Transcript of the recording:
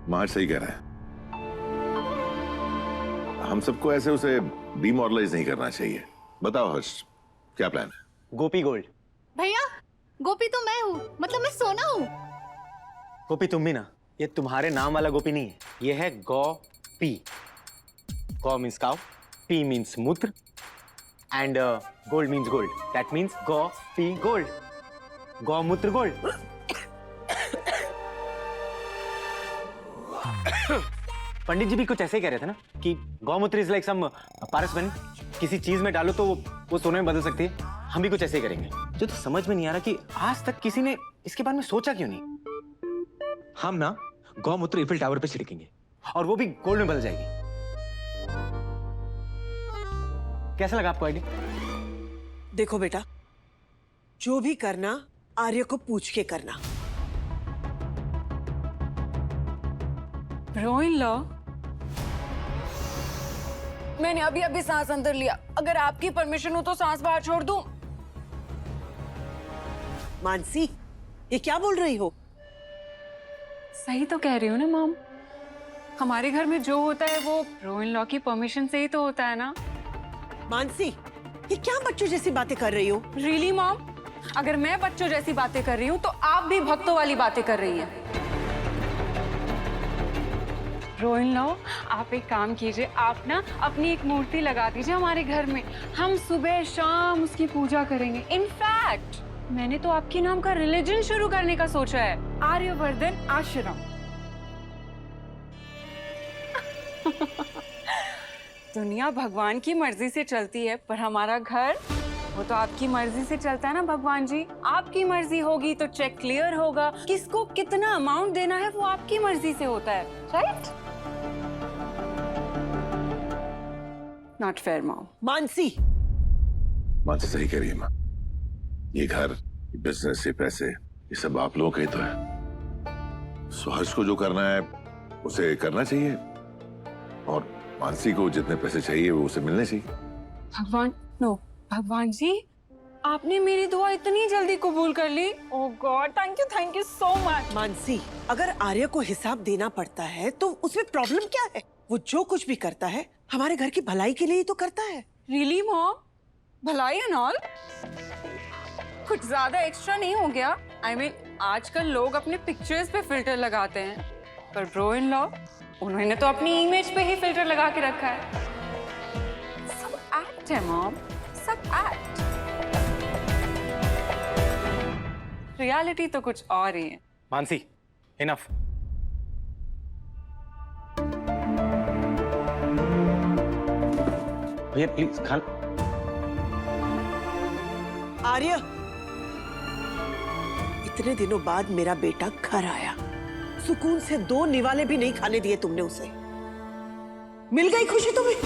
महाज सही कह रहा है, हम सबको ऐसे उसे डीमोरलाइज नहीं करना चाहिए। बताओ हर्ष, क्या प्लान है? गोपी गोल्ड। भैया, गोपी तो मैं हूँ, मतलब मैं सोना हूँ। गोपी तुम भी ना, ये तुम्हारे नाम वाला गोपी नहीं है, ये है गौ-पी। गौ मीन्स काउ, पी मीन्स मूत्र, and gold means gold. That means गौ-पी गोल्ड, गौमूत्र गोल्ड। पंडित जी भी कुछ ऐसे ही कह रहे थे ना कि गौमूत्र इज लाइक सम पारस बनी, किसी चीज में डालो तो वो सोने में बदल सकती है। हम भी कुछ ऐसे ही करेंगे। जो तो समझ में नहीं आ रहा कि आज तक किसी ने इसके बारे में सोचा क्यों नहीं। हम ना गौमूत्र ईफिल टावर पे छिड़केंगे और वो भी गोल्ड में बदल जाएगी। कैसा लगा आपको आइडिया? देखो बेटा, जो भी करना आर्य को पूछ के करना। ब्रो-इन-लॉ, मैंने अभी अभी सांस अंदर लिया, अगर आपकी परमिशन हो तो सांस बाहर छोड़ दूं? मानसी, ये क्या बोल रही हो? सही तो कह रही हूँ ना मॉम। हमारे घर में जो होता है वो ब्रो-इन-लॉ की परमिशन से ही तो होता है ना। मानसी, ये क्या बच्चों जैसी बातें कर रही हो? Really mom? अगर मैं बच्चों जैसी बातें कर रही हूँ तो आप भी भक्तों वाली बातें कर रही हैं। ब्रो-इन-लॉ, आप एक काम कीजिए, आप ना अपनी एक मूर्ति लगा दीजिए हमारे घर में, हम सुबह शाम उसकी पूजा करेंगे। इनफैक्ट मैंने तो आपके नाम का रिलीजन शुरू करने का सोचा है, आर्यवर्धन आश्रम। दुनिया भगवान की मर्जी से चलती है, पर हमारा घर वो तो आपकी मर्जी से चलता है ना भगवान जी। आपकी मर्जी होगी तो चेक क्लियर होगा, किसको कितना अमाउंट देना है वो आपकी मर्जी से होता है, right? Not fair mom. Mansi सही कह रही है माँ। ये घर, ये बिजनेस, ये पैसे, ये सब आप लोगों का ही तो है। सो हर्ष को जो करना है उसे करना चाहिए, और मानसी को जितने पैसे चाहिए वो उसे मिलने चाहिए। भगवान जी, आपने मेरी दुआ इतनी जल्दी कबूल कर ली। Oh God, thank you so much. Mansi, अगर आर्य को हिसाब देना पड़ता है तो उसमें प्रॉब्लम क्या है? वो जो कुछ भी करता है हमारे घर की भलाई के लिए ही तो करता है। Really mom? भलाई एंड ऑल? कुछ ज्यादा एक्स्ट्रा नहीं हो गया? I mean, आजकल लोग अपने पिक्चर्स पे फिल्टर लगाते हैं, पर ब्रो-इन-लॉ उन्होंने तो अपनी इमेज पे ही फिल्टर लगा के रखा है। सब एक्ट है मॉम, सब एक्ट। रियलिटी तो कुछ और ही है। मानसी, इनफ। भैया प्लीज खान। आर्य, इतने दिनों बाद मेरा बेटा घर आया, सुकून से 2 निवाले भी नहीं खाने दिए तुमने उसे। मिल गई खुशी तुम्हें?